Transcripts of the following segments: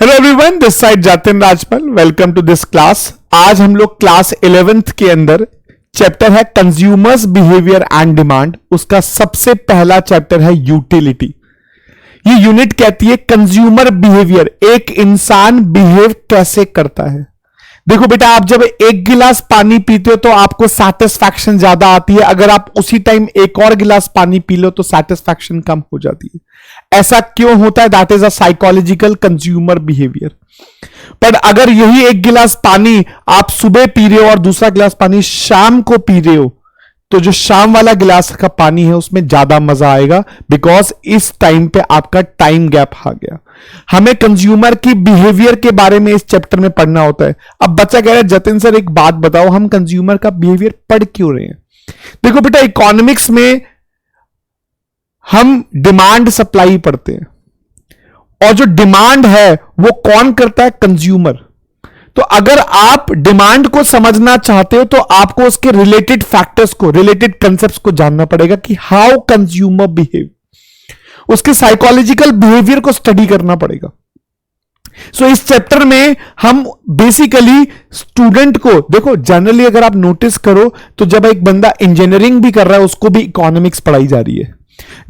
Hello everyone, this side Jatin Rajpal. Welcome to this class. आज हम लोग क्लास 11th के अंदर चैप्टर है कंज्यूमर्स बिहेवियर एंड डिमांड। उसका सबसे पहला चैप्टर है यूटिलिटी। ये यूनिट कहती है कंज्यूमर बिहेवियर, एक इंसान बिहेव कैसे करता है। देखो बेटा, आप जब एक गिलास पानी पीते हो तो आपको सैटिस्फैक्शन ज्यादा आती है, अगर आप उसी टाइम एक और गिलास पानी पी लो तो सैटिस्फैक्शन कम हो जाती है। ऐसा क्यों होता है? That is a psychological consumer behaviour. पर अगर यही एक गिलास पानी आप सुबह पी रहे हो और दूसरा गिलास पानी शाम को पी रहे हो, तो जो शाम वाला गिलास का पानी है उसमें ज्यादा मजा आएगा, बिकॉज इस टाइम पे आपका टाइम गैप आ गया। हमें कंज्यूमर की बिहेवियर के बारे में इस चैप्टर में पढ़ना होता है। अब बच्चा कह रहा है जतिन सर एक बात बताओ, हम कंज्यूमर का बिहेवियर पढ़ क्यों रहे हैं? देखो बेटा, इकोनॉमिक्स में हम डिमांड सप्लाई पढ़ते हैं, और जो डिमांड है वो कौन करता है? कंज्यूमर। तो अगर आप डिमांड को समझना चाहते हो तो आपको उसके रिलेटेड फैक्टर्स को, रिलेटेड कंसेप्ट्स को जानना पड़ेगा कि हाउ कंज्यूमर बिहेव, उसके साइकोलॉजिकल बिहेवियर को स्टडी करना पड़ेगा। सो इस चैप्टर में हम बेसिकली स्टूडेंट को, देखो जनरली अगर आप नोटिस करो तो जब एक बंदा इंजीनियरिंग भी कर रहा है उसको भी इकोनॉमिक्स पढ़ाई जा रही है,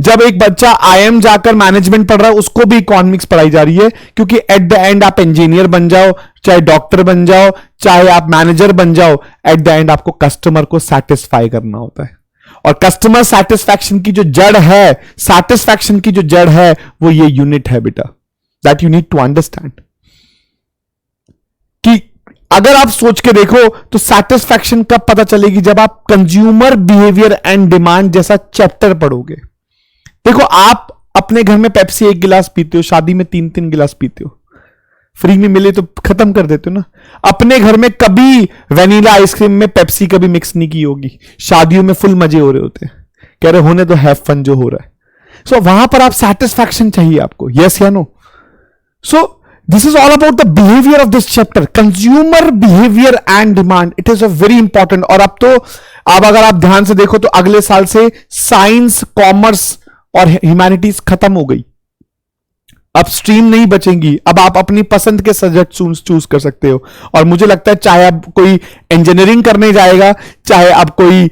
जब एक बच्चा आईएम जाकर मैनेजमेंट पढ़ रहा है उसको भी इकोनॉमिक्स पढ़ाई जा रही है, क्योंकि एट द एंड आप इंजीनियर बन जाओ, चाहे डॉक्टर बन जाओ, चाहे आप मैनेजर बन जाओ, एट द एंड आपको कस्टमर को सेटिस्फाई करना होता है। और कस्टमर सेटिस्फैक्शन की जो जड़ है, सेटिस्फैक्शन की जो जड़ है वो ये यूनिट है बेटा, that you need to understand. कि अगर आप सोच के देखो तो सेटिस्फैक्शन कब पता चलेगी? जब आप कंज्यूमर बिहेवियर एंड डिमांड जैसा चैप्टर पढ़ोगे। देखो, आप अपने घर में पेप्सी एक गिलास पीते हो, शादी में 3-3 गिलास पीते हो, फ्री में मिले तो खत्म कर देते हो ना। अपने घर में कभी वेनिला आइसक्रीम में पेप्सी कभी मिक्स नहीं की होगी, शादियों में फुल मजे हो रहे होते हैं, कह रहे होने तो हैव फन जो हो रहा है। सो वहां पर आप सेटिस्फैक्शन चाहिए आपको, यस या no? So this is all about the behaviour of this chapter, consumer behaviour and demand. It is a very important. और अब तो अब अगर आप ध्यान से देखो तो अगले साल से साइंस, कॉमर्स और ह्यूमैनिटीज खत्म हो गई, अब स्ट्रीम नहीं बचेंगी। अब आप अपनी पसंद के सब्जेक्ट चूज कर सकते हो। और मुझे लगता है चाहे अब कोई इंजीनियरिंग करने जाएगा, चाहे अब कोई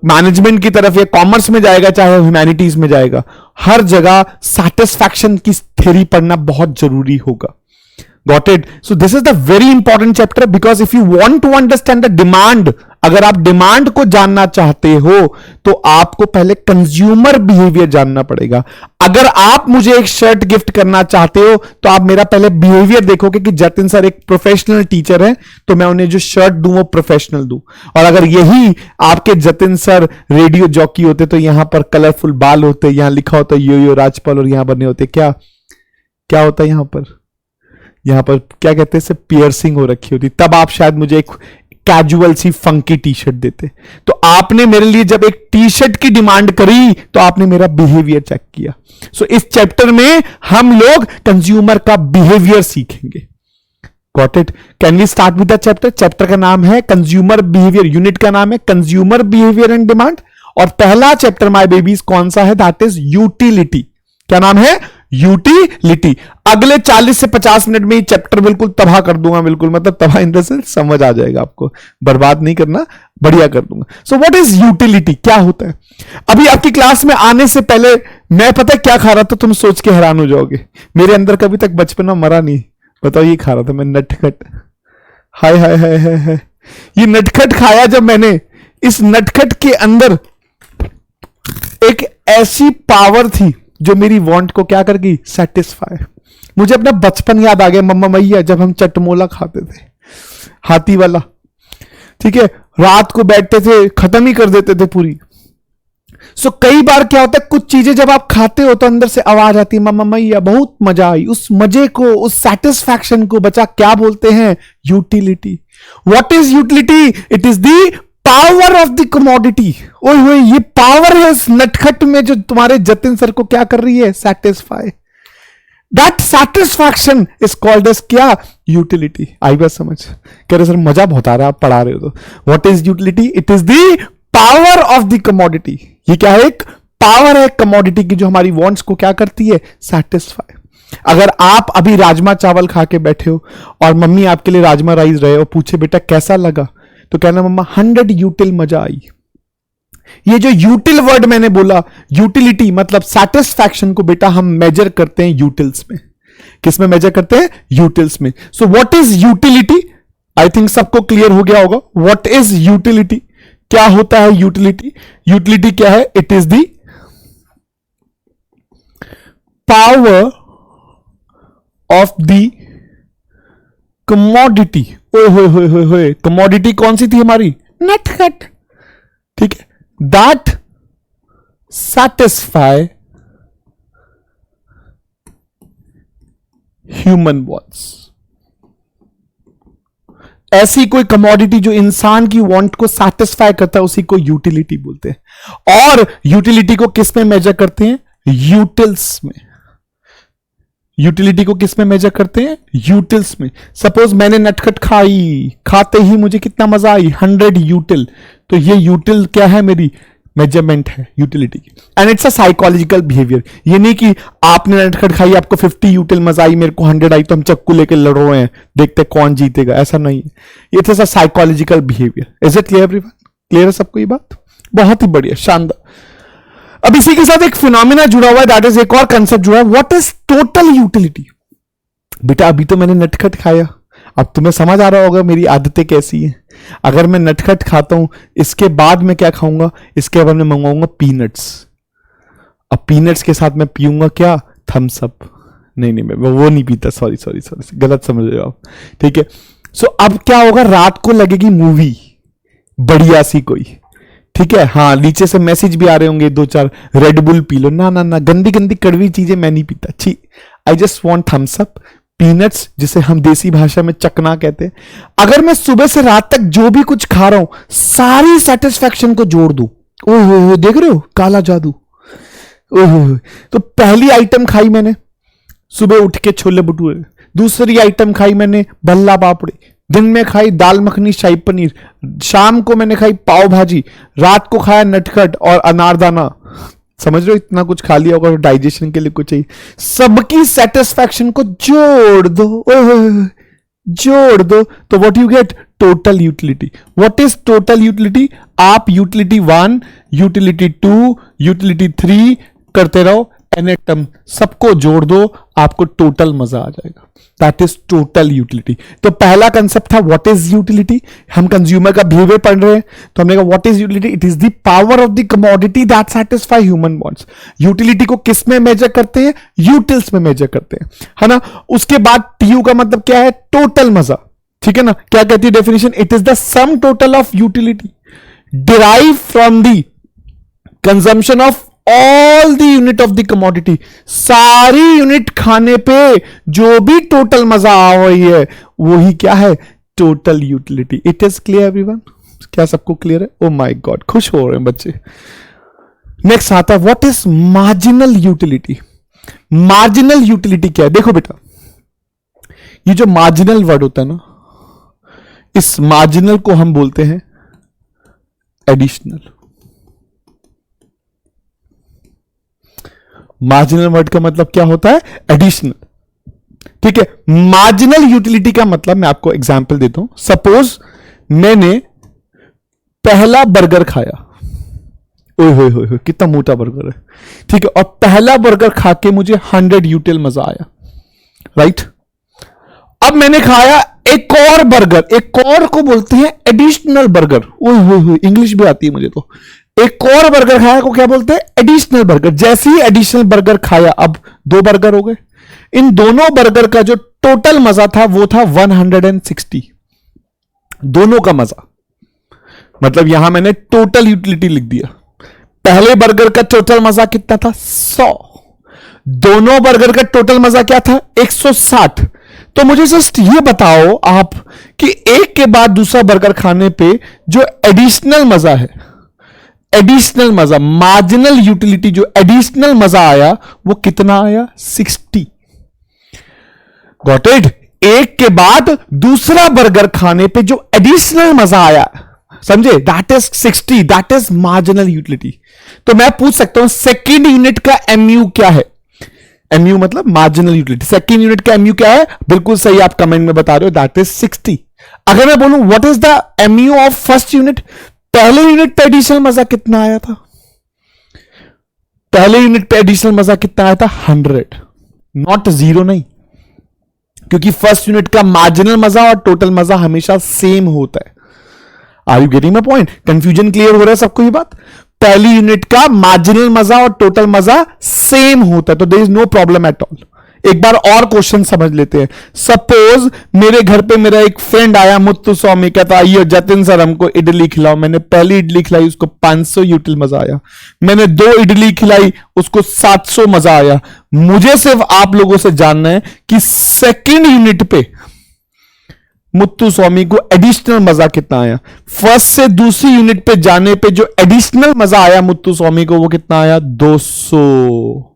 मैनेजमेंट की तरफ या कॉमर्स में जाएगा, चाहे ह्यूमैनिटीज में जाएगा, हर जगह सैटिस्फैक्शन की थ्योरी पढ़ना बहुत जरूरी होगा। Got it? So this is the very important chapter because if you want to understand the demand, अगर आप डिमांड को जानना चाहते हो तो आपको पहले कंज्यूमर बिहेवियर जानना पड़ेगा। अगर आप मुझे एक शर्ट गिफ्ट करना चाहते हो तो आप मेरा पहले बिहेवियर देखोगे कि जतिन सर एक प्रोफेशनल टीचर है, तो मैं उन्हें जो शर्ट दूं वो प्रोफेशनल दूं। और अगर यही आपके जतिन सर रेडियो जॉकी होते तो यहां पर कलरफुल बाल होते, यहां लिखा होता यो राजपाल, और यहां बने होते क्या क्या होता है यहां पर क्या कहते हैं, पियर्सिंग हो रखी होती, तब आप शायद मुझे एक कैजुअल सी फंकी टी शर्ट देते। तो आपने मेरे लिए जब एक टी शर्ट की डिमांड करी तो आपने मेरा बिहेवियर चेक किया। सो इस चैप्टर में हम लोग कंज्यूमर का बिहेवियर सीखेंगे। Got it? Can we start with the chapter? Chapter का नाम है कंज्यूमर बिहेवियर, यूनिट का नाम है कंज्यूमर बिहेवियर एंड डिमांड। और पहला चैप्टर माय बेबीज कौन सा है? That is utility. क्या नाम है? यूटिलिटी। अगले 40 से 50 मिनट में ये चैप्टर बिल्कुल तबाह कर दूंगा, बिल्कुल मतलब तबाह इन द सेंस समझ आ जाएगा, आपको बर्बाद नहीं करना, बढ़िया कर दूंगा। So what is utility? क्या होता है? अभी आपकी क्लास में आने से पहले मैं पता क्या खा रहा था, तुम सोच के हैरान हो जाओगे। मेरे अंदर कभी तक बचपना मरा नहीं। बताओ, ये खा रहा था मैं नटखट। हाय हाय हाय हाय हाय, ये नटखट खाया जब मैंने, इस नटखट के अंदर एक ऐसी पावर थी जो मेरी वांट को क्या कर गई? सेटिस्फाई। मुझे अपना बचपन याद आ गया, मम्मा मैया जब हम चटमोला खाते थे, हाथी वाला, ठीक है, रात को बैठते थे, खत्म ही कर देते थे पूरी। सो कई बार क्या होता है, कुछ चीजें जब आप खाते हो तो अंदर से आवाज आती है, मम्मा मैया बहुत मजा आई। उस मजे को, उस सेटिस्फैक्शन को बच्चा क्या बोलते हैं? Utility. What is utility? It is the power of the commodity. ओए होए, ये पावर है इस नटखट में जो तुम्हारे जतिन सर को क्या कर रही है? Satisfy. That satisfaction is called as क्या? यूटिलिटी। आई बात समझ? कह रहे सर मजा बहुत आ रहा है आप पढ़ा रहे हो तो। What is utility? It is the power of the commodity. ये क्या है? एक पावर है कमोडिटी की जो हमारी वांट्स को क्या करती है? सेटिस्फाई। अगर आप अभी राजमा चावल खा के बैठे हो और मम्मी आपके लिए राजमा राइस रहे और पूछे बेटा कैसा लगा, तो कहना मम्मा 100 यूटिल मजा आई। ये जो यूटिल वर्ड मैंने बोला, यूटिलिटी मतलब सेटिस्फैक्शन को बेटा हम मेजर करते हैं यूटिल्स में। किस में मेजर करते हैं? यूटिल्स में। So what is utility? I think सबको क्लियर हो गया होगा व्हाट इज यूटिलिटी। क्या होता है यूटिलिटी? यूटिलिटी क्या है? It is the power of the commodity. ओए होए होए होए होए, कमोडिटी कौन सी थी हमारी? नटखट। ठीक है, दैट satisfy ह्यूमन वॉन्ट्स। ऐसी कोई कमोडिटी जो इंसान की वांट को सेटिस्फाई करता है उसी को यूटिलिटी बोलते हैं। और यूटिलिटी को किस में मेजर करते हैं? यूटिल्स में। यूटिलिटी को किस में मेजर करते हैं? यूटिल्स में। सपोज मैंने नटखट खाई, खाते ही मुझे कितना मजा आई? 100 यूटिल। तो ये यूटिल क्या है? मेरी मेजरमेंट है यूटिलिटी की। And it's a psychological behaviour. ये नहीं कि आपने नटखट खाई, आपको 50 यूटिल मजा आई, मेरे को 100 आई, तो हम चक्कू लेके लड़ रहे हैं, देखते कौन जीतेगा। ऐसा नहीं है। It's a psychological behaviour. Is it clear everyone? Clear है सबको ये बात? बहुत ही बढ़िया, शानदार। अब इसी के साथ एक फिनोमिना जुड़ा हुआ है, दैट इज एक और कंसेप्ट जुड़ा है, व्हाट इज टोटल यूटिलिटी। बेटा अभी तो मैंने नटखट खाया, अब तुम्हें समझ आ रहा होगा मेरी आदतें कैसी हैं। अगर मैं नटखट खाता हूं, इसके बाद मैं क्या खाऊंगा? इसके बाद मैं मंगवाऊंगा पीनट्स। अब पीनट्स के साथ मैं पीऊंगा क्या? Thums Up. नहीं नहीं, मैं वो नहीं पीता, सॉरी सॉरी सॉरी, गलत समझ रहे हो आप। ठीक है, सो अब क्या होगा? रात को लगेगी मूवी बढ़िया सी कोई, ठीक है, हाँ, नीचे से मैसेज भी आ रहे होंगे 2-4, रेड बुल पी लो। ना ना ना, गंदी गंदी कड़वी चीजें मैं नहीं पीता, छी। I just want Thums Up, peanuts, जिसे हम देसी भाषा में चकना कहते हैं। अगर मैं सुबह से रात तक जो भी कुछ खा रहा हूं, सारी सेटिस्फैक्शन को जोड़ दूं, ओह देख रहे हो काला जादू, ओह। तो पहली आइटम खाई मैंने सुबह उठ के छोले भटूरे, दूसरी आइटम खाई मैंने भल्ला पापड़ी, दिन में खाई दाल मखनी शाही पनीर, शाम को मैंने खाई पाव भाजी, रात को खाया नटखट और अनारदाना। समझ रहे हो? इतना कुछ खा लिया होगा, डाइजेशन के लिए कुछ चाहिए। सबकी सेटिस्फैक्शन को जोड़ दो, जोड़ दो, तो what you get? Total utility. What is total utility? आप यूटिलिटी 1, यूटिलिटी 2, यूटिलिटी 3 करते रहो, एनेटम सबको जोड़ दो, आपको टोटल मजा आ जाएगा। That is total utility. तो पहला कंसेप्ट था व्हाट इज यूटिलिटी। हम कंज्यूमर का बिहेवियर पढ़ रहे हैं, तो हमने कहा what is utility? It is the power of the commodity that satisfy human wants. Utility को किस में मेजर करते हैं? यूटिल्स में मेजर करते हैं, है ना। उसके बाद टीयू का मतलब क्या है? टोटल मजा, ठीक है ना। क्या कहती है definition? It is the sum total of utility derive from the consumption of all the unit of the commodity. सारी यूनिट खाने पे जो भी टोटल मजा आ रही है वही क्या है? Total utility. It is clear everyone? क्या सबको क्लियर है? ओ माय गॉड, खुश हो रहे हैं बच्चे। नेक्स्ट आता है what is marginal utility. Marginal utility क्या है? देखो बेटा, ये जो मार्जिनल वर्ड होता है ना, इस मार्जिनल को हम बोलते हैं एडिशनल। मार्जिनल वर्ड का मतलब क्या होता है? एडिशनल, ठीक है। मार्जिनल यूटिलिटी का मतलब मैं आपको एग्जांपल देता हूं। सपोज मैंने पहला बर्गर खाया, ओए होए होए कितना मोटा बर्गर है, ठीक है, और पहला बर्गर खा के मुझे 100 यूटिल मजा आया, राइट। अब मैंने खाया एक और बर्गर, एक और को बोलते हैं एडिशनल बर्गर। ओए होए होए, इंग्लिश भी आती है मुझे तो। एक और बर्गर खाया को क्या बोलते हैं? Additional burger. जैसे ही एडिशनल बर्गर खाया, अब 2 बर्गर हो गए। इन दोनों बर्गर का जो टोटल मजा था वो था 160, दोनों का मजा। मतलब यहां मैंने टोटल यूटिलिटी लिख दिया। पहले बर्गर का टोटल मजा कितना था? 100। दोनों बर्गर का टोटल मजा क्या था? 160। तो मुझे जस्ट ये बताओ आप कि एक के बाद दूसरा बर्गर खाने पे जो एडिशनल मजा है, एडिशनल मजा, मार्जिनल यूटिलिटी, जो एडिशनल मजा आया वो कितना आया? 60। Got it? एक के बाद दूसरा बर्गर खाने पे जो एडिशनल मजा आया, समझे, that is 60, that is marginal utility. तो मैं पूछ सकता हूं सेकेंड यूनिट का एमयू क्या है? MU मतलब मार्जिनल यूटिलिटी। सेकेंड यूनिट का MU क्या है, बिल्कुल सही आप कमेंट में बता रहे हो, दैट इज 60। अगर मैं बोलूं what is the MU of first unit, पहले यूनिट पे एडिशनल मजा कितना आया था, पहले यूनिट पे एडिशनल मजा कितना आया था 100, नॉट 0 नहीं, क्योंकि फर्स्ट यूनिट का मार्जिनल मजा और टोटल मजा हमेशा सेम होता है। Are you getting my point? Confusion clear हो रहा है सबको ये बात? पहली यूनिट का मार्जिनल मजा और टोटल मजा सेम होता है, तो there is no problem at all. एक बार और क्वेश्चन समझ लेते हैं। सपोज मेरे घर पे मेरा एक फ्रेंड आया, मुत्तु स्वामी, कहता आइए जतिन सर हमको इडली खिलाओ। मैंने पहली इडली खिलाई, उसको 500 यूटिल मजा आया। मैंने 2 इडली खिलाई, उसको 700 मजा आया। मुझे सिर्फ आप लोगों से जानना है कि सेकेंड यूनिट पे मुत्तु स्वामी को एडिशनल मजा कितना आया। फर्स्ट से दूसरी यूनिट पे जाने पे जो एडिशनल मजा आया मुत्तु स्वामी को, वो कितना आया 200।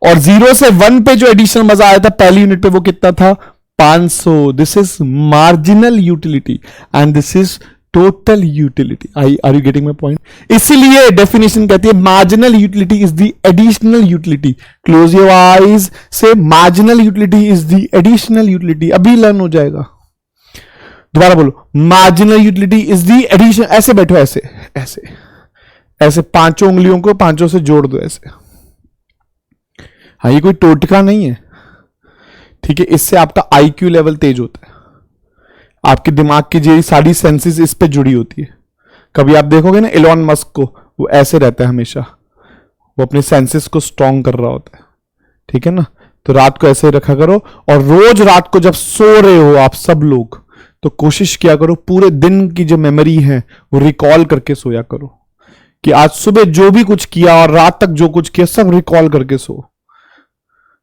और 0 से 1 पे जो एडिशनल मजा आया था पहली यूनिट पे, वो कितना था 500। This is marginal utility and this is total utility. Are you getting my point? इसीलिए डेफिनेशन कहती है marginal utility is the additional utility. Close your eyes, say marginal utility is the additional utility. अभी learn हो जाएगा। दोबारा बोलो, marginal utility is the addition. ऐसे बैठो, ऐसे ऐसे ऐसे, पांचों उंगलियों को पांचों से जोड़ दो ऐसे। हाँ, ये कोई टोटका नहीं है, ठीक है। इससे आपका IQ लेवल तेज होता है, आपके दिमाग की जो सारी सेंसेस इस पे जुड़ी होती है। कभी आप देखोगे ना एलोन मस्क को, वो ऐसे रहता है हमेशा, वो अपने सेंसेस को स्ट्रॉन्ग कर रहा होता है, ठीक है ना। तो रात को ऐसे रखा करो, और रोज रात को जब सो रहे हो आप सब लोग, तो कोशिश किया करो पूरे दिन की जो मेमोरी है वो रिकॉल करके सोया करो, कि आज सुबह जो भी कुछ किया और रात तक जो कुछ किया सब रिकॉल करके सो,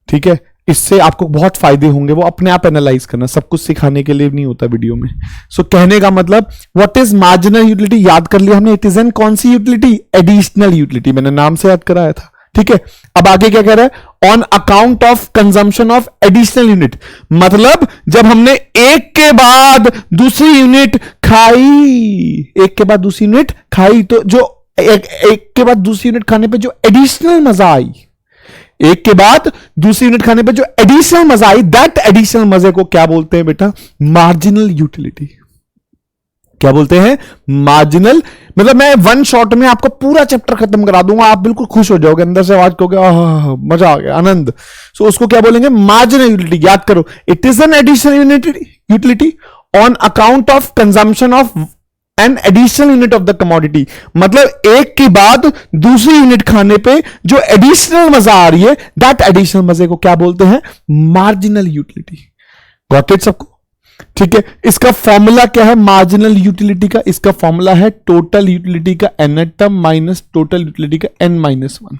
ठीक है। इससे आपको बहुत फायदे होंगे। वो अपने आप एनालाइज करना, सब कुछ सिखाने के लिए नहीं होता वीडियो में। सो कहने का मतलब, व्हाट इज मार्जिनल यूटिलिटी याद कर लिया हमने। इट इज एन कौन सी यूटिलिटी, एडिशनल यूटिलिटी। मैंने नाम से याद कराया था, ठीक है। अब आगे क्या कह रहा है, on account of consumption of additional unit, मतलब जब हमने एक के बाद दूसरी यूनिट खाई, एक के बाद दूसरी यूनिट खाई, तो जो एक के बाद दूसरी यूनिट खाने पे जो एडिशनल मजा आई, एक के बाद दूसरी यूनिट खाने पे जो एडिशनल मजा आई, दैट एडिशनल मजे को क्या बोलते हैं बेटा, मार्जिनल यूटिलिटी। क्या बोलते हैं, मार्जिनल। मतलब मैं वन शॉट में आपको पूरा चैप्टर खत्म करा दूंगा, आप बिल्कुल खुश हो जाओगे, अंदर से आवाज कहोगे आह मजा आ गया, आनंद। सो उसको क्या बोलेंगे, मार्जिनल यूटिलिटी। याद करो, it is an additional utility on account of consumption of an additional unit of the commodity. मतलब एक के बाद दूसरी यूनिट खाने पे जो एडिशनल मजा आ रही है, दैट एडिशनल मजे को क्या बोलते हैं, मार्जिनल यूटिलिटी। गॉट इट सबको, ठीक है। इसका फॉर्मूला क्या है मार्जिनल यूटिलिटी का, इसका फॉर्मूला है टोटल यूटिलिटी का nth term minus total utility का n-1।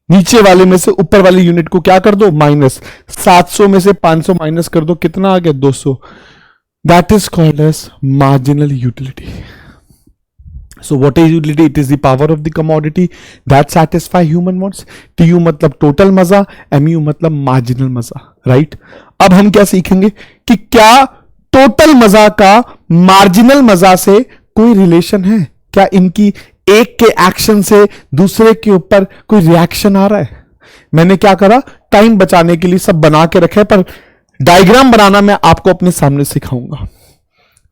नीचे वाले में से ऊपर वाली यूनिट को क्या कर दो, माइनस। 700 में से 500 माइनस कर दो, कितना आ गया 200। That is called as marginal utility. So what is utility? It is the power of the commodity that satisfy human wants. TU मतलब total मजा, MU मतलब marginal मजा, right? अब हम क्या सीखेंगे कि क्या total मजा का marginal मजा से कोई रिलेशन है, क्या इनकी एक के एक्शन से दूसरे के ऊपर कोई रिएक्शन आ रहा है। मैंने क्या करा, टाइम बचाने के लिए सब बना के रखे, पर डायग्राम बनाना मैं आपको अपने सामने सिखाऊंगा,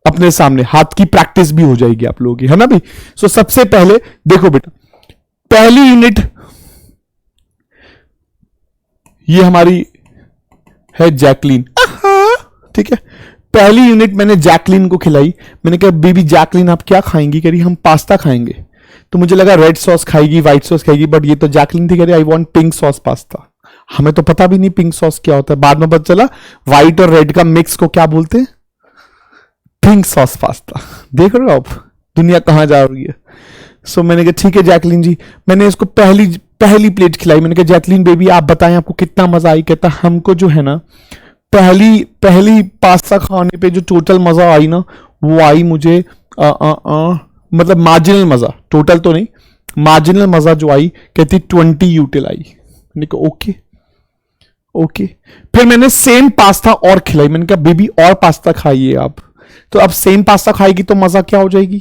अपने सामने हाथ की प्रैक्टिस भी हो जाएगी आप लोगों की, है ना भी। सो सबसे पहले देखो बेटा, पहली यूनिट ये हमारी है जैकलीन, ठीक है। पहली यूनिट मैंने जैकलीन को खिलाई। मैंने कहा बेबी जैकलीन आप क्या खाएंगी, कह रही हम पास्ता खाएंगे। तो मुझे लगा रेड सॉस खाएगी, व्हाइट सॉस खाएगी, बट ये तो जैकलीन थी, कह रही I want pink sauce pasta. हमें तो पता भी नहीं पिंक सॉस क्या होता है, बाद में पता चला व्हाइट और रेड का मिक्स को क्या बोलते हैं, पिंक सॉस पास्ता। देख रहे हो आप दुनिया कहां जा रही है। सो मैंने कहा ठीक है जैकलीन जी, मैंने इसको पहली प्लेट खिलाई। मैंने कहा जैकलीन बेबी आप बताएं आपको कितना मजा आई। कहता हमको जो है ना पहली पास्ता खाने पे जो टोटल मजा आई ना, वो आई मुझे मतलब मार्जिनल मजा, टोटल तो नहीं, मार्जिनल मजा जो आई, कहती 20 यूटिल आई। मैंने कहा ओके। फिर मैंने सेम पास्ता और खिलाई। मैंने कहा बेबी और पास्ता खाइए आप। तो अब सेम पास्ता खाएगी तो मजा क्या हो जाएगी,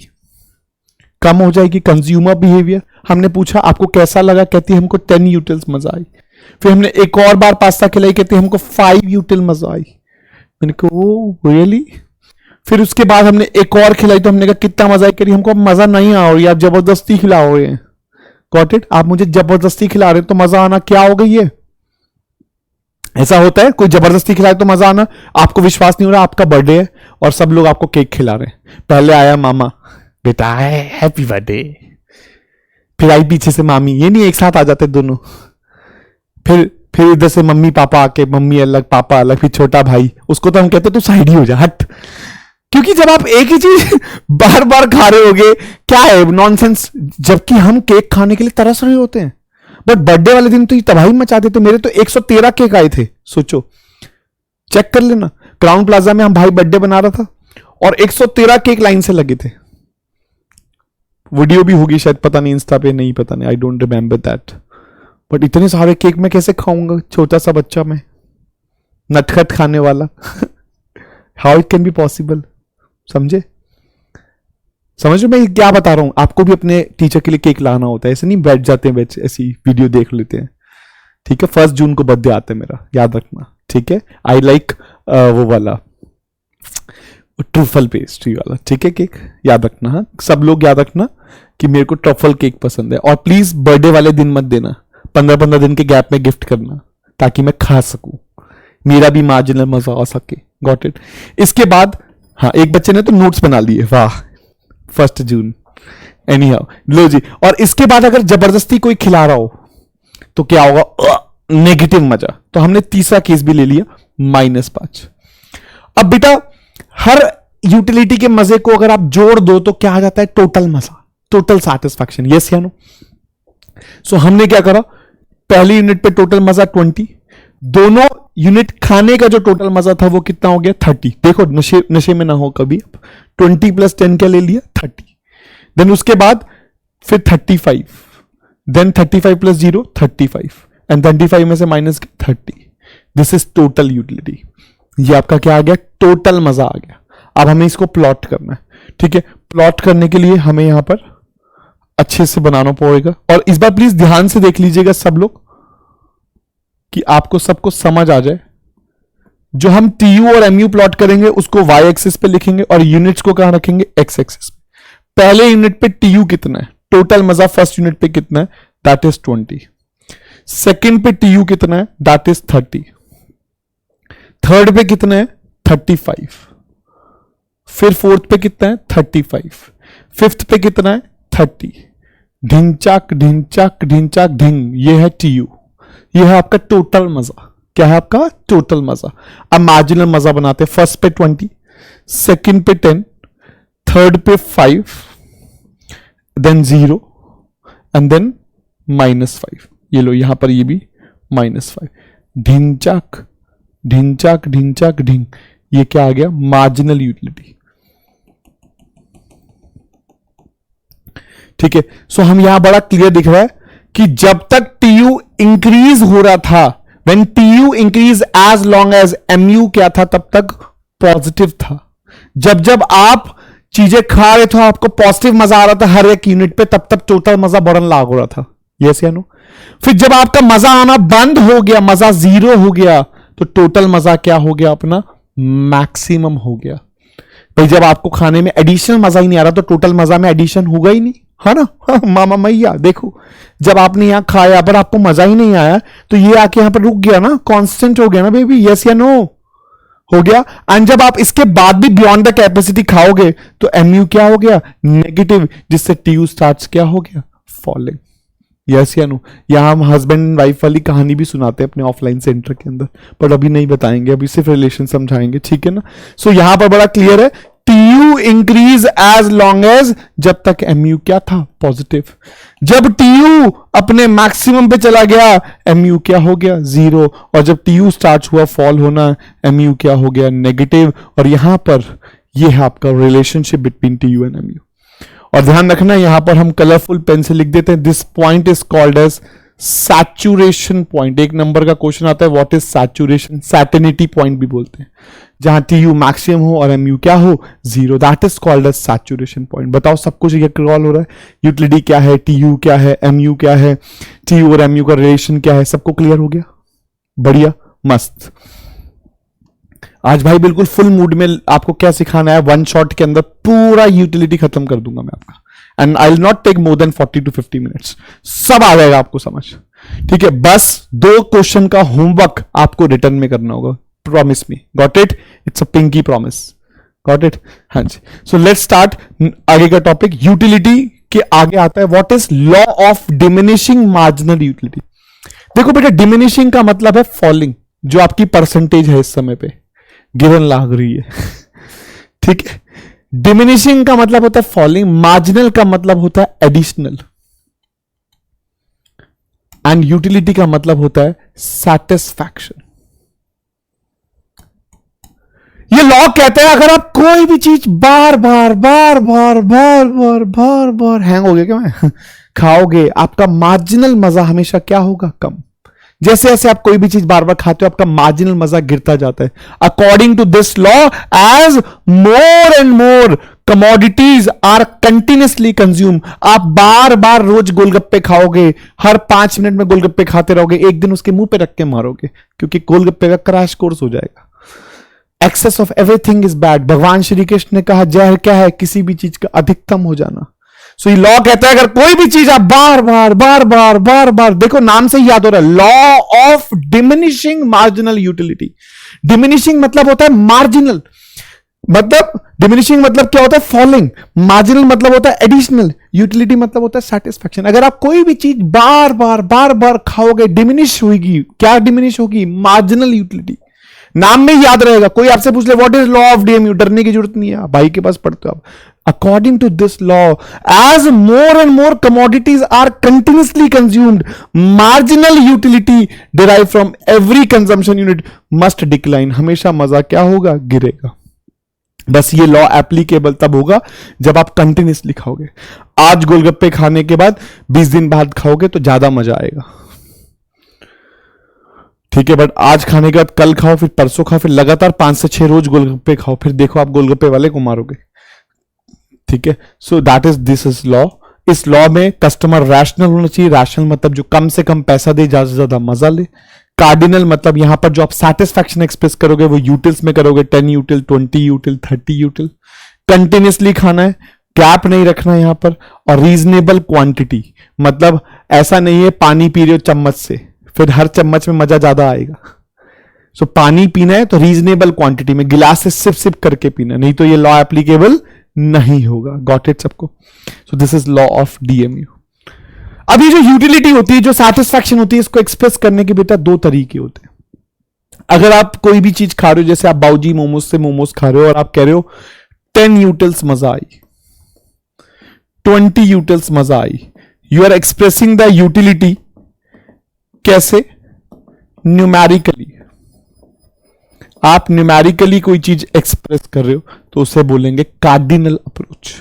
कम हो जाएगी। Consumer behaviour. हमने पूछा आपको कैसा लगा, कहती हमको 10 यूटिल्स मजा आई। फिर हमने एक और बार पास्ता खिलाई, कहते हमको 5 यूटिल मजा आई। मैंने कहा ओ रियली। फिर उसके बाद हमने एक और खिलाई तो हमने कहा कितना मजा आई, करी हमको मजा नहीं आ रही, आप जबरदस्ती खिला रहे हैं। Got it? आप मुझे जबरदस्ती खिला रहे हैं तो मजा आना क्या हो गई है? ऐसा होता है कोई जबरदस्ती खिलाए तो मजा आना? आपको विश्वास नहीं हो रहा, आपका बर्थडे है और सब लोग आपको केक खिला रहे हैं। पहले आया मामा, बेटा हैप्पी बर्थडे, फिर आई पीछे से मामी, ये नहीं एक साथ आ जाते दोनों। फिर इधर से मम्मी पापा आके, मम्मी अलग पापा अलग, फिर छोटा भाई, उसको तो हम कहते तू साइड ही हो जा, हट। क्योंकि जब आप एक ही चीज बार बार खा रहे होगे, क्या है नॉनसेंस, जबकि हम केक खाने के लिए तरस रहे होते हैं। बट बर्थडे वाले दिन तो ये तबाही मचा देते। मेरे तो 113 केक आए थे, सोचो, चेक कर लेना। क्राउन प्लाजा में हम भाई बर्थडे बना रहा था और 113 केक लाइन से लगे थे। वीडियो भी होगी शायद, पता नहीं इंस्टा पे, नहीं पता नहीं, I don't remember that. But इतने सारे केक मैं कैसे खाऊंगा, छोटा सा बच्चा मैं, नटखट खाने वाला। How it can be possible? समझे? समझ रहे मैं क्या बता रहा हूं? आपको भी अपने टीचर के लिए केक लाना होता है, ऐसे नहीं बैठ जाते हैं ऐसी वीडियो देख लेते हैं। ठीक है, 1 जून को बर्थडे आता है मेरा, याद रखना। ठीक है, आई लाइक वो वाला ट्रफल पेस्ट्री वाला, ठीक है, केक याद रखना। हाँ, सब लोग याद रखना कि मेरे को ट्रफल केक पसंद है। और प्लीज बर्थडे वाले दिन मत देना, 15-15 दिन के गैप में गिफ्ट करना, ताकि मैं खा सकूं, मेरा भी मार्जिनल मजा आ सके। Got it? इसके बाद हाँ, एक बच्चे ने तो नोट्स बना लिए, वाह, 1 जून। एनी हाउ, लो जी। और इसके बाद अगर जबरदस्ती कोई खिला रहा हो तो क्या होगा? नेगेटिव मजा। तो हमने तीसरा केस भी ले लिया, -5। अब बेटा, हर यूटिलिटी के मजे को अगर आप जोड़ दो तो क्या आ जाता है? टोटल मजा, टोटल सैटिस्फैक्शन। यस या नो? सो हमने क्या करा, पहली यूनिट पे टोटल मजा 20, दोनों यूनिट खाने का जो टोटल मजा था वो कितना हो गया? 30। देखो, नशे में ना हो कभी। 20 + 10 क्या ले लिया? 30। देन उसके बाद फिर 35, देन 35 + 0 35, एंड 35 में से minus 30। This is total utility. ये आपका क्या आ गया? टोटल मजा आ गया। अब हमें इसको प्लॉट करना है। ठीक है, प्लॉट करने के लिए हमें यहां पर अच्छे से बनाना पड़ेगा। और इस बार प्लीज ध्यान से देख लीजिएगा सब लोग, कि आपको सबको समझ आ जाए। जो हम टीयू और एमयू प्लॉट करेंगे उसको वाई एक्सिस पे लिखेंगे और यूनिट्स को कहां रखेंगे? एक्स एक्सिस पे। पहले यूनिट पे टीयू कितना है? टोटल मजा फर्स्ट यूनिट पे कितना है? That is 20। सेकंड पे टीयू कितना है? That is 30। थर्ड पे कितना है? 35। फिर फोर्थ पे कितना है? 35। फिफ्थ पे कितना है? 30। ढिंचाक ढिंचाक ढिंचाक ढिंग, ये है टीयू, ये है आपका टोटल मजा। क्या है आपका? टोटल मजा। अब मार्जिनल मजा बनाते हैं। फर्स्ट पे 20, सेकंड पे 10, थर्ड पे 5, देन 0 एंड देन -5। ये लो, यहां पर ये भी -5। ढिंचाक ढिंचाक ढिंचाक ढिंग, ये क्या आ गया? Marginal utility. ठीक है, सो हम यहां बड़ा क्लियर दिख रहा है कि जब तक टीयू इंक्रीज हो रहा था, when TU increase as long as MU क्या था, तब तक पॉजिटिव था। जब जब आप चीजें खा रहे थे आपको पॉजिटिव मजा आ रहा था हर एक यूनिट पे, तब तक टोटल मजा बढ़न लाग हो रहा था। यस या नो? फिर जब आपका मजा आना बंद हो गया, मजा 0 हो गया, तो टोटल मजा क्या हो गया? अपना मैक्सिमम हो गया। भाई जब आपको खाने में एडिशनल मजा ही नहीं आ रहा तो टोटल मजा में एडिशन होगा ही नहीं, है ना? मामा मैया देखो, जब आपने यहां खाया पर आपको मजा ही नहीं आया तो ये आके यहां पर रुक गया ना, कांस्टेंट हो गया ना बेबी। यस या नो? हो गया। एंड जब आप इसके बाद भी बियॉन्ड द कैपेसिटी खाओगे तो एमयू क्या हो गया? नेगेटिव, जिससे टीयू स्टार्ट्स क्या हो गया? फॉलिंग। यस या नो? यहां हम हस्बैंड एंड वाइफ वाली कहानी भी सुनाते हैं अपने ऑफलाइन सेंटर के अंदर, पर अभी नहीं बताएंगे, अभी सिर्फ रिलेशन समझाएंगे। ठीक है ना? सो यहां पर बड़ा क्लियर है, TU increase as long as, जब तक एमयू क्या था? पॉजिटिव। जब टीयू अपने मैक्सिमम पे चला गया, एमयू क्या हो गया? 0। और जब टीयू स्टार्ट हुआ फॉल होना, एमयू क्या हो गया? नेगेटिव। और यहां पर यह है आपका relationship between TU and MU. और ध्यान रखना, यहां पर हम कलरफुल पेन से लिख देते हैं, this point is called as saturation point, एक नंबर का क्वेश्चन आता है, what is saturation, satiety point भी बोलते हैं, जहां टीयू मैक्सिमम हो और एमयू क्या हो, zero, that is called as saturation point. बताओ सब कुछ ये कॉल हो रहा है, यूटिलिटी क्या है, टीयू क्या है, एमयू क्या है, टीयू और एमयू का रिलेशन क्या है, सबको क्लियर हो गया, बढ़िया, मस्त। आज भाई बिल्कुल फुल मूड में आपको क्या सिखाना है, वन शॉट के अंदर पूरा यूटिलिटी खत्म कर दूंगा मैं आपका, and I will not take more than 40 to 50 minutes, सब आ जाएगा आपको समझ। ठीक है, बस 2 क्वेश्चन का होमवर्क आपको रिटर्न में करना होगा, promise me, got it, it's a pinky promise, got it. हाँ जी, सो लेट्स स्टार्ट आगे का टॉपिक। यूटिलिटी के आगे आता है what is law of diminishing marginal utility. देखो बेटा, डिमिनिशिंग का मतलब है फॉलिंग, जो आपकी परसेंटेज है इस समय पे गिरन लाग रही है। ठीक है, डिमिनिशिंग का मतलब होता है फॉलिंग, मार्जिनल का मतलब होता है एडिशनल, एंड यूटिलिटी का मतलब होता है सैटिस्फैक्शन। ये लॉ कहते हैं अगर आप कोई भी चीज बार बार बार बार बार बार बार बार हैंग हो गया क्या मैं खाओगे, आपका मार्जिनल मजा हमेशा क्या होगा, कम। जैसे जैसे आप कोई भी चीज बार बार खाते हो आपका मार्जिनल मजा गिरता जाता है। According to this law, as more and more commodities are continuously consume, आप बार बार रोज गोलगप्पे खाओगे, हर 5 मिनट में गोलगप्पे खाते रहोगे, एक दिन उसके मुंह पे रख के मारोगे, क्योंकि गोलगप्पे का क्रैश कोर्स हो जाएगा। Excess of everything is bad. भगवान श्री कृष्ण ने कहा जहर क्या है, किसी भी चीज का अधिकतम हो जाना। सो ये लॉ कहता है अगर कोई भी चीज आप बार बार बार बार बार बार, देखो नाम से ही याद हो रहा है, law of diminishing marginal utility. Diminishing मतलब होता है मार्जिनल, मतलब डिमिनिशिंग मतलब क्या होता है, फॉलिंग। मार्जिनल मतलब होता है एडिशनल, यूटिलिटी मतलब होता है सेटिस्फैक्शन। अगर आप कोई भी चीज बार बार बार बार खाओगे, डिमिनिश होगी, क्या डिमिनिश होगी, मार्जिनल यूटिलिटी। नाम में याद रहेगा, कोई आपसे पूछ ले what is law of DMU, डरने की जरूरत नहीं है, आप भाई के पास पढ़ते हो आप। According to this law, as more and more commodities are continuously consumed, marginal utility derived from every consumption unit must decline. हमेशा मजा क्या होगा, गिरेगा। बस ये लॉ एप्लीकेबल तब होगा जब आप कंटिन्यूसली खाओगे। आज गोलगप्पे खाने के बाद 20 दिन बाद खाओगे तो ज्यादा मजा आएगा, ठीक है। बट आज खाने के बाद कल खाओ, फिर परसों खाओ, फिर लगातार 5 से 6 रोज गोलगप्पे खाओ, फिर देखो आप गोलगप्पे वाले को मारोगे, ठीक है। So that is this is law. इस लॉ में कस्टमर रैशनल होना चाहिए। रैशनल मतलब जो कम से कम पैसा दे, ज्यादा से ज्यादा मजा ले। कार्डिनल मतलब यहां पर जो आप सेटिस्फैक्शन एक्सप्रेस करोगे वो यूटिल्स में करोगे, 10 यूटिल, 20 यूटिल, 30 यूटिल। कंटिन्यूसली खाना है, गैप नहीं रखना है यहां पर। और रीजनेबल क्वांटिटी मतलब ऐसा नहीं है पानी पी रहे हो चम्मच से, फिर हर चम्मच में मजा ज्यादा आएगा। सो पानी पीना है तो रीजनेबल क्वांटिटी में, गिलास से सिप सिप करके पीना, नहीं तो ये लॉ एप्लीकेबल नहीं होगा। गॉट इट सबको। सो this is law of DMU. अब ये जो यूटिलिटी होती है, जो सेटिस्फैक्शन होती है, इसको एक्सप्रेस करने के बेटा 2 तरीके होते हैं। अगर आप कोई भी चीज खा रहे हो, जैसे आप बाऊजी मोमोज से मोमोज खा रहे हो और आप कह रहे हो 10 यूटिल्स मजा आई, 20 यूटिल्स मजा आई, you are expressing the utility कैसे, न्यूमेरिकली। आप न्यूमेरिकली कोई चीज एक्सप्रेस कर रहे हो तो उसे बोलेंगे कार्डिनल अप्रोच,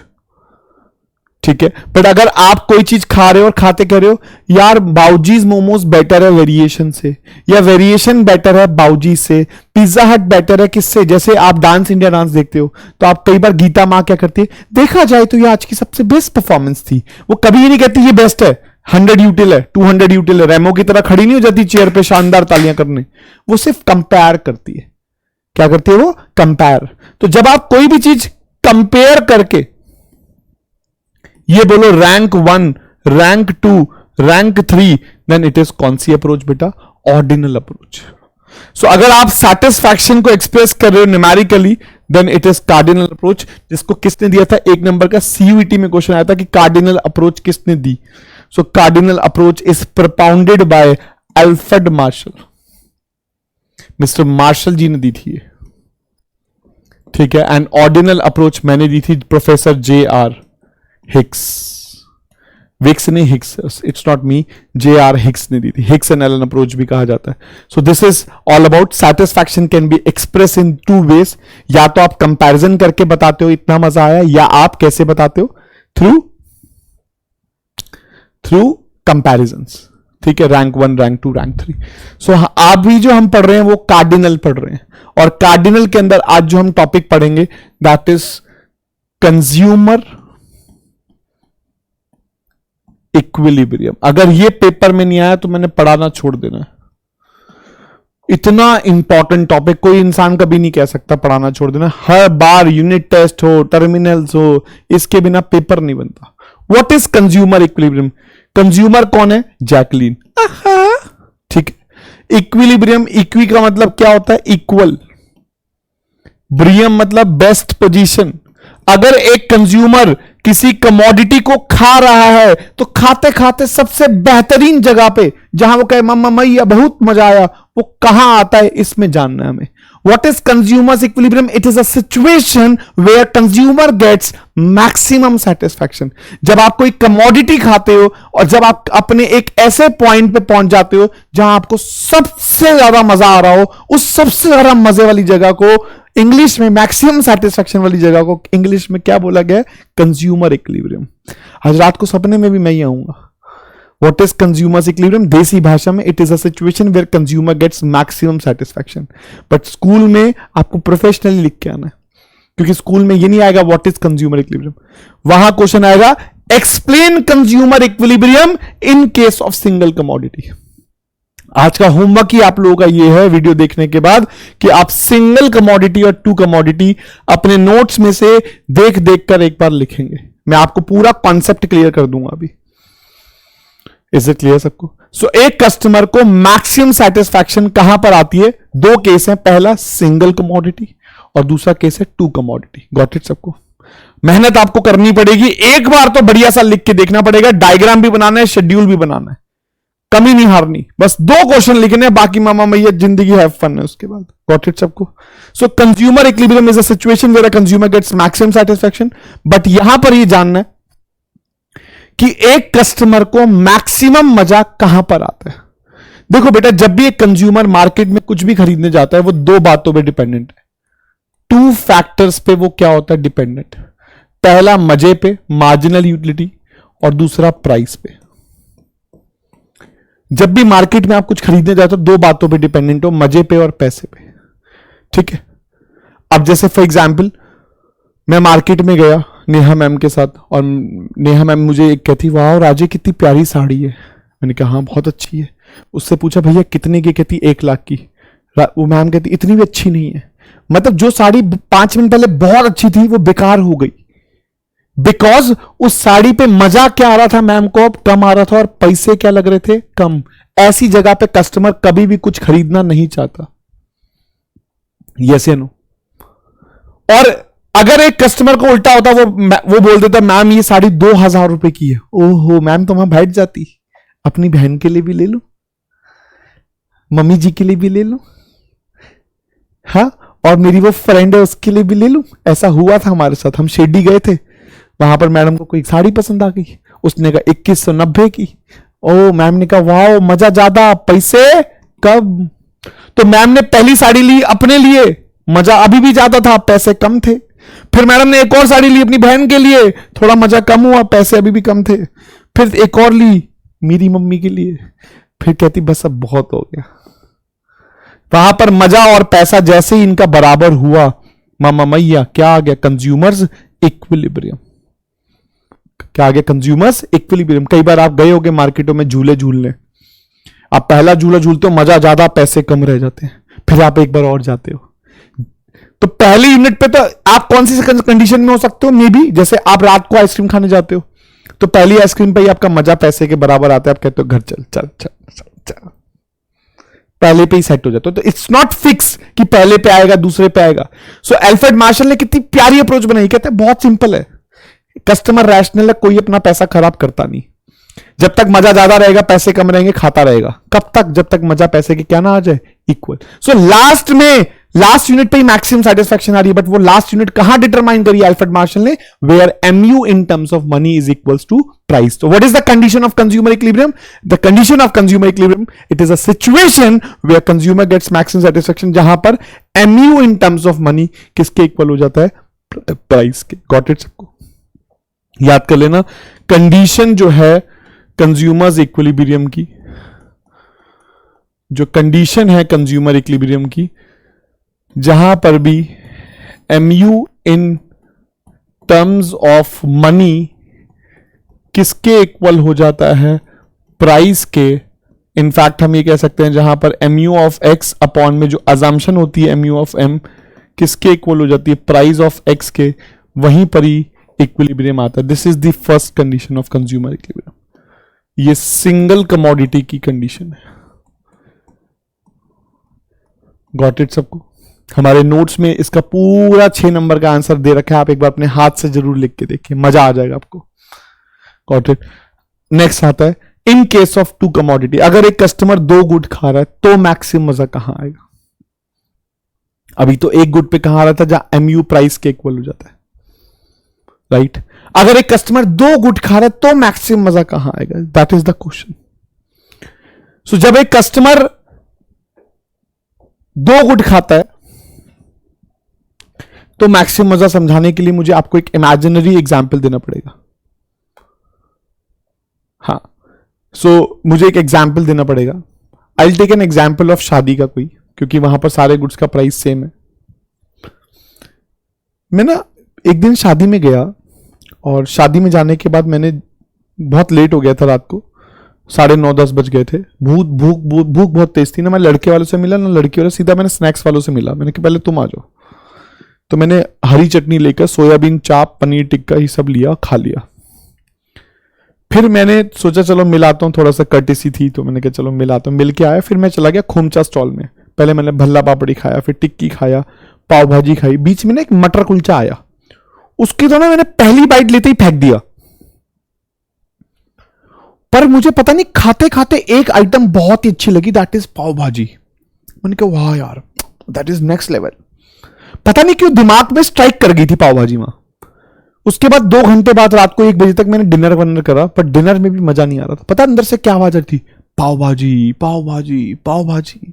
ठीक है। बट अगर आप कोई चीज खा रहे हो और खाते कह रहे हो यार बाऊजीज मोमोज बेटर है वेरिएशन से, या वेरिएशन बेटर है बाऊजी से, पिज्जा हट बेटर है किससे, जैसे आप डांस इंडिया डांस देखते हो तो आप कई बार गीता मां क्या करती है, देखा जाए तो ये आज की सबसे बेस्ट परफॉर्मेंस थी। वो कभी ये नहीं कहती ये बेस्ट है, 100 यूटिल है, 200 यूटिल है, रेमो की तरह खड़ी नहीं हो जाती चेयर पे शानदार तालियां करने। वो सिर्फ कंपेयर करती है। क्या करती है वो, कंपेयर। तो जब आप कोई भी चीज कंपेयर करके ये बोलो rank 1, rank 2, rank 3, then it is कौन सी अप्रोच बेटा, ऑर्डिनल अप्रोच। सो अगर आप सेटिस्फैक्शन को एक्सप्रेस कर रहे हो numerically, then it is cardinal approach, जिसको किसने दिया था, 1 नंबर का सीयूईटी में क्वेश्चन आया था कि कार्डिनल अप्रोच किसने दी। So cardinal approach is propounded by Alfred Marshall, mister Marshall ji ने दी थी ये, ठीक है। एंड ऑर्डिनल अप्रोच मैंने दी थी प्रोफेसर JR हिक्स, विक्स नहीं Hicks, it's not me, JR Hicks ने दी थी। हिक्स एंड एलन अप्रोच भी कहा जाता है। So this is all about satisfaction can be express in 2 ways, या तो आप कंपैरिजन करके बताते हो इतना मजा आया, या आप कैसे बताते हो, थ्रू कंपैरिजंस, ठीक है, रैंक 1, रैंक 2, रैंक 3। सो अभी जो हम पढ़ रहे हैं वो कार्डिनल पढ़ रहे हैं, और कार्डिनल के अंदर आज जो हम टॉपिक पढ़ेंगे दैट इज कंज्यूमर इक्विलिब्रियम। अगर ये पेपर में नहीं आया तो मैंने पढ़ाना छोड़ देना है। इतना इंपॉर्टेंट टॉपिक कोई इंसान कभी नहीं कह सकता पढ़ाना छोड़ देना। हर बार यूनिट टेस्ट हो, टर्मिनल्स हो, इसके बिना पेपर नहीं बनता। What is consumer equilibrium? Consumer कौन है? जैकलीन। ठीक है। इक्विलिब्रियम, इक्वी का मतलब क्या होता है? इक्वल। ब्रियम मतलब बेस्ट पोजीशन। अगर एक कंज्यूमर किसी कमोडिटी को खा रहा है तो खाते खाते सबसे बेहतरीन जगह पे जहां वो कहे मम्मा मैया बहुत मजा आया, वो कहां आता है, इसमें जानना है हमें। What is consumer's equilibrium? It is a situation where consumer gets maximum satisfaction. जब आप कोई कमोडिटी खाते हो और जब आप अपने एक ऐसे पॉइंट पे पहुंच जाते हो जहां आपको सबसे ज्यादा मजा आ रहा हो, उस सबसे ज्यादा मजे वाली जगह को इंग्लिश में, मैक्सिमम सेटिस्फैक्शन वाली जगह को इंग्लिश में क्या बोला गया है? Consumer equilibrium. आज रात को सपने में भी मैं ही आऊंगा। What is consumer's equilibrium? देसी भाषा में it is a situation where consumer gets maximum satisfaction. But school में आपको प्रोफेशनली लिख के आना है, क्योंकि स्कूल में ये नहीं आएगा what is consumer equilibrium। वहां क्वेश्चन आएगा explain consumer equilibrium in case of single commodity। आज का होमवर्क ही आप लोगों का ये है वीडियो देखने के बाद कि आप सिंगल कमोडिटी और टू कमोडिटी अपने नोट्स में से देख देख कर एक बार लिखेंगे। मैं आपको पूरा कॉन्सेप्ट क्लियर कर दूंगा अभी। इज इट क्लियर सबको? सो एक कस्टमर को मैक्सिमम सेटिस्फैक्शन कहां पर आती है? दो केस है, पहला सिंगल कमोडिटी और दूसरा केस है टू कमोडिटी। गॉट इट सबको? मेहनत आपको करनी पड़ेगी, एक बार तो बढ़िया सा लिख के देखना पड़ेगा, डायग्राम भी बनाना है, शेड्यूल भी बनाना है, कमी नहीं हारनी। बस 2 क्वेश्चन लिखने, बाकी मामा मैया जिंदगी हैव फन है उसके बाद। गॉट इट सबको? So consumer equilibrium is a situation where a consumer gets maximum satisfaction. But यहां पर ये जानना है कि एक कस्टमर को मैक्सिमम मजा कहां पर आता है। देखो बेटा, जब भी एक कंज्यूमर मार्केट में कुछ भी खरीदने जाता है वो 2 बातों पे डिपेंडेंट है, 2 फैक्टर्स पे वो क्या होता है? डिपेंडेंट। पहला मजे पे, मार्जिनल यूटिलिटी, और दूसरा प्राइस पे। जब भी मार्केट में आप कुछ खरीदने जाते हो 2 बातों पे डिपेंडेंट हो, मजे पे और पैसे पे। ठीक है। अब जैसे फॉर एग्जाम्पल मैं मार्केट में गया नेहा मैम के साथ, और नेहा मैम मुझे एक कहती वाह राजे कितनी प्यारी साड़ी है। मैंने कहा हाँ बहुत अच्छी है। उससे पूछा भैया कितने की? कहती 1 लाख की। वो मैम कहती इतनी भी अच्छी नहीं है। मतलब जो साड़ी 5 मिनट पहले बहुत अच्छी थी वो बेकार हो गई, बिकॉज उस साड़ी पे मजा क्या आ रहा था मैम को? अब कम आ रहा था, और पैसे क्या लग रहे थे? कम। ऐसी जगह पे कस्टमर कभी भी कुछ खरीदना नहीं चाहता। यस या नो? और अगर एक कस्टमर को उल्टा होता, वो बोल देता मैम ये साड़ी 2000 रुपए की है। ओहो मैम तो वहां बैठ जाती, अपनी बहन के लिए भी ले लो, मम्मी जी के लिए भी ले लो, हाँ, और मेरी वो फ्रेंड है उसके लिए भी ले लूं। ऐसा हुआ था हमारे साथ, हम शेडी गए थे, वहां पर मैडम को कोई साड़ी पसंद आ गई, उसने कहा 2190 की। ओ मैम ने कहा वाह मजा ज्यादा, पैसे कब? तो मैम ने पहली साड़ी ली अपने लिए, मजा अभी भी ज्यादा था, पैसे कम थे। फिर मैडम ने एक और साड़ी ली अपनी बहन के लिए, थोड़ा मजा कम हुआ, पैसे अभी भी कम थे। फिर एक और ली मेरी मम्मी के लिए, फिर कहती बस अब बहुत हो गया। वहां पर मजा और पैसा जैसे ही इनका बराबर हुआ, मामा मैया क्या आ गया? Consumers equilibrium. क्या आ गया? Consumers equilibrium. कई बार आप गए होगे मार्केटों में झूले झूलने, आप पहला झूला झूलते हो, मजा ज्यादा, पैसे कम रह जाते हैं, फिर आप एक बार और जाते हो। तो पहली यूनिट पे तो आप कौन सी कंडीशन में हो सकते हो? मे बी जैसे आप रात को आइसक्रीम खाने जाते हो, तो पहली आइसक्रीम पे ही आपका मजा पैसे के बराबर आता है, आप कहते हो घर चल चल चल चल चल, पहले पे ही सेट हो जाता है। तो इट्स नॉट फिक्स कि पहले पे आएगा दूसरे पे आएगा। सो अल्फ्रेड मार्शल ने कितनी प्यारी अप्रोच बनाई, कहते हैं बहुत सिंपल है, कस्टमर रैशनल है, कोई अपना पैसा खराब करता नहीं। जब तक मजा ज्यादा रहेगा पैसे कम रहेंगे, खाता रहेगा। कब तक? जब तक मजा पैसे के क्या ना आ जाए, इक्वल। सो लास्ट में, लास्ट यूनिट पे ही मैक्सिमम सेटिस्फैक्शन आ रही है, बट वो लास्ट यूनिट कहां डिटरमाइन करी अल्फ्रेड मार्शल ने? Where MU in terms of money is equals to price. तो what is the condition of consumer equilibrium? The condition of consumer equilibrium, it is a situation where consumer gets maximum satisfaction, जहां पर MU in terms of money किसके equal हो जाता है? Price के। Got it सबको? याद कर लेना, कंडीशन जो है कंज्यूमर्स इक्विलिब्रियम की, जो कंडीशन है कंज्यूमर इक्विलिब्रियम की, जहां पर भी MU in terms of money किसके इक्वल हो जाता है, प्राइस के। इनफैक्ट हम ये कह सकते हैं जहां पर MU ऑफ X अपॉन में जो अजम्पशन होती है MU ऑफ M किसके इक्वल हो जाती है, प्राइस ऑफ X के, वहीं पर ही इक्विलिब्रियम आता है। This is the first condition of consumer equilibrium. ये सिंगल कमोडिटी की कंडीशन है। गॉट इट सबको? हमारे नोट्स में इसका पूरा 6 नंबर का आंसर दे रखा है, आप एक बार अपने हाथ से जरूर लिख के देखिए, मजा आ जाएगा आपको। Got it? नेक्स्ट आता है इन केस ऑफ 2 कमोडिटी, अगर एक कस्टमर 2 गुड खा रहा है तो मैक्सिमम मजा कहां आएगा? अभी तो 1 गुड पे कहां आ रहा था जहां MU प्राइस के इक्वल हो जाता है, राइट? अगर एक कस्टमर 2 गुड खा रहा है तो मैक्सिमम मजा कहां आएगा? That is the question. So जब एक कस्टमर 2 गुड खाता है तो मैक्सिमम मजा समझाने के लिए मुझे आपको एक इमेजिनरी एग्जाम्पल देना पड़ेगा। हाँ, सो मुझे एक एग्जाम्पल देना पड़ेगा। I will take an example of शादी का कोई, क्योंकि वहां पर सारे गुड्स का प्राइस सेम है। मैं ना एक दिन शादी में गया, और शादी में जाने के बाद मैंने बहुत लेट हो गया था, रात को 9:30-10 बज गए थे। भूख बहुत तेज थी ना। मैं लड़के वालों से मिला ना लड़की वाले, सीधा मैंने स्नैक्स वालों से मिला। मैंने कहा पहले तुम आ जाओ। तो मैंने हरी चटनी लेकर सोयाबीन चाप, पनीर टिक्का ये सब लिया, खा लिया। फिर मैंने सोचा चलो मिलाता हूँ, थोड़ा सा कर्टेसी थी तो मैंने कहा चलो मिलाता हूँ। मिल के आया, फिर मैं चला गया खोमचा स्टॉल में। पहले मैंने भल्ला पापड़ी खाया, फिर टिक्की खाया, पाव भाजी खाई, बीच में ना एक मटर कुलचा आया, उसकी तो ना मैंने पहली बाइट लेते ही फेंक दिया। पर मुझे पता नहीं खाते खाते एक आइटम बहुत ही अच्छी लगी, दैट इज पाव भाजी। मैंने कहा वाह यार, दैट इज नेक्स्ट लेवल। पता नहीं क्यों दिमाग में स्ट्राइक कर गई थी पाव भाजी वहां। उसके बाद 2 घंटे बाद रात को 1 बजे तक मैंने डिनर वनर करा, पर डिनर में भी मजा नहीं आ रहा था। पता अंदर से क्या आवाज थी, पाव भाजी पाव भाजी पाव भाजी।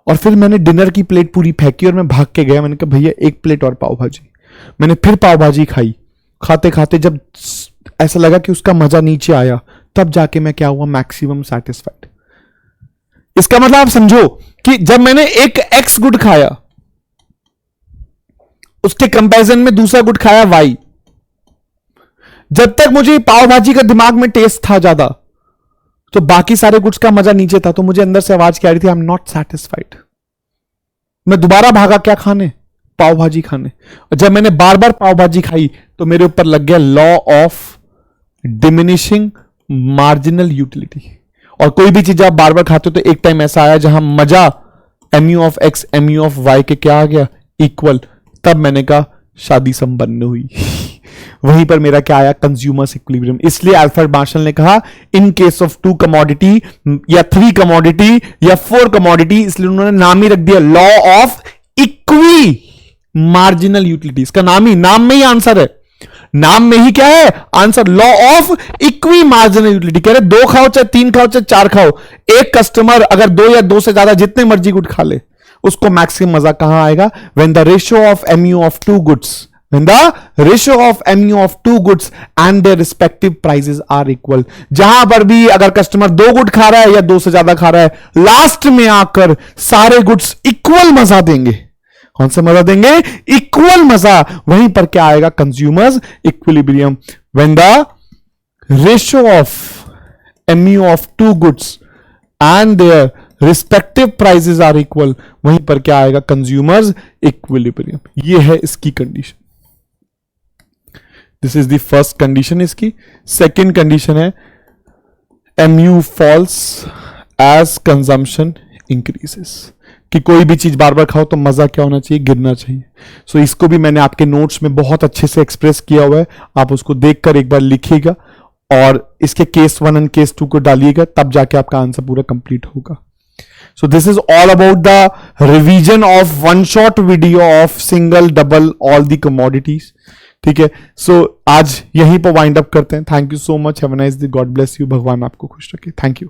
और फिर मैंने डिनर की प्लेट पूरी फेंकी और मैं भाग के गया। मैंने कहा भैया 1 प्लेट और पाव भाजी। मैंने फिर पाव भाजी खाई। खाते खाते जब ऐसा लगा कि उसका मजा नीचे आया, तब जाके मैं क्या हुआ, मैक्सिमम सेटिस्फाइड। इसका मतलब आप समझो कि जब मैंने एक X गुड खाया, उसके कंपैरिजन में दूसरा गुड खाया Y। जब तक मुझे पाव भाजी का दिमाग में टेस्ट था ज्यादा, तो बाकी सारे गुड्स का मजा नीचे था। तो मुझे अंदर से आवाज क्या आ रही थी, आई एम नॉट सेटिस्फाइड। मैं दोबारा भागा क्या खाने, पाव भाजी खाने। और जब मैंने बार बार पाव भाजी खाई तो मेरे ऊपर लग गया law of diminishing marginal utility. और कोई भी चीज आप बार बार खाते हो तो एक टाइम ऐसा आया जहां मजा MU of X MU of Y के क्या आ गया, इक्वल। तब मैंने कहा शादी संपन्न हुई। वहीं पर मेरा क्या आया, कंज्यूमर्स इक्विलिब्रियम। इसलिए अल्फ्रेड मार्शल ने कहा इन केस ऑफ 2 कमोडिटी या 3 कमोडिटी या 4 कमोडिटी, इसलिए उन्होंने नाम ही रख दिया law of equi marginal utility. इसका नाम में ही आंसर है। नाम में ही क्या है answer, law of equi marginal utility. कह रहे 2 खाओ चाहे 3 खाओ चाहे 4 खाओ, एक कस्टमर अगर 2 या 2 से ज्यादा जितने मर्जी गुड खा ले, उसको मैक्सिमम मजा कहां आएगा, when the ratio of MU of 2 goods, when the ratio of MU of 2 goods and their respective prices are equal। जहां पर भी अगर कस्टमर 2 गुड खा रहा है या 2 से ज्यादा खा रहा है, लास्ट में आकर सारे गुड्स इक्वल मजा देंगे। कौन सा मजा देंगे, इक्वल मजा। वहीं पर क्या आएगा, consumers equilibrium. when the ratio of MU of 2 goods and their respective prices are equal, वहीं पर क्या आएगा, कंज्यूमर्स इक्विलिब्रियम। ये है इसकी condition. This is the first condition इसकी। सेकेंड कंडीशन है MU falls as consumption increases, कि कोई भी चीज बार बार खाओ तो मजा क्या होना चाहिए, गिरना चाहिए। सो इसको भी मैंने आपके नोट्स में बहुत अच्छे से एक्सप्रेस किया हुआ है, आप उसको देखकर एक बार लिखिएगा और इसके केस 1 और केस 2 को डालिएगा, तब जाके आपका आंसर पूरा कंप्लीट होगा। So this is all about the revision of one shot video of single, double, all the commodities. ठीक है, so आज यहीं पर वाइंड अप करते हैं। Thank you so much, have a nice day, God bless you, भगवान आपको खुश रखे। Thank you.